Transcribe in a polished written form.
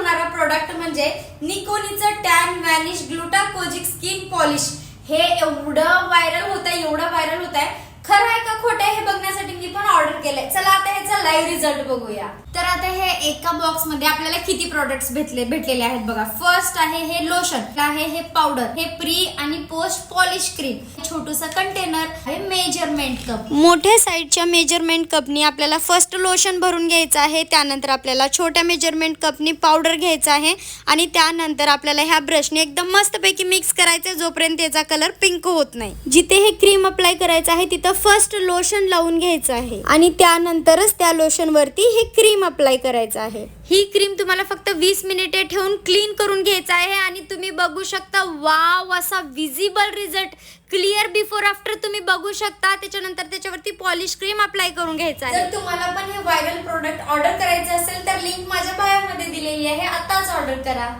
होणारा प्रोडक्ट म्हणजे निकोनीचं tan vanish ग्लुटाकोजिक skin polish. हे एवढं व्हायरल होत आहे, खरं आहे का खोटं आहे हे बघण्यासाठी मी पण ऑर्डर केलंय। चला आता ह्याचा लाईव्ह रिझल्ट बघूया। तर आता हे एका बॉक्स मध्ये आपल्याला किती प्रोडक्ट्स भेटलेले आहेत बघा। फर्स्ट आहे हे लोशन, आहे हे पावडर, हे प्री आणि पोस्ट पॉलिश क्रीम, छोटूसा कंटेनर, हे मेजरमेंट कप। मोठ्या साईजच्या मेजरमेंट कपनी आपल्याला फर्स्ट लोशन भरून घ्यायचं आहे, त्यानंतर आपल्याला छोट्या मेजरमेंट कपनी पावडर घ्यायचा आहे आणि त्यानंतर आपल्याला ह्या ब्रशने एकदम मस्तपैकी मिक्स करायचं जोपर्यंत त्याचा कलर पिंक होत नाही। जिथे हे क्रीम अप्लाय करायचं आहे तिथं फर्स्ट लोशन लावून घ्यायचं आहे आणि त्यानंतरच त्या लोशन वरती हे क्रीम अप्लाय करायचं आहे। ही क्रीम तुम्हाला फक्त 20 मिनिटे ठेवून क्लीन करून घ्यायचं आहे आणि तुम्ही बघू शकता वाव असा visible result, clear before after तुम्ही बघू शकता। त्याच्यानंतर त्याच्यावरती पॉलिश क्रीम अप्लाय करून घ्यायचं आहे। जर तुम्हाला पण हे व्हायरल प्रोडक्ट ऑर्डर करायचे असेल तर लिंक माझ्या बायोमध्ये दिलेली आहे, आताच ऑर्डर करा।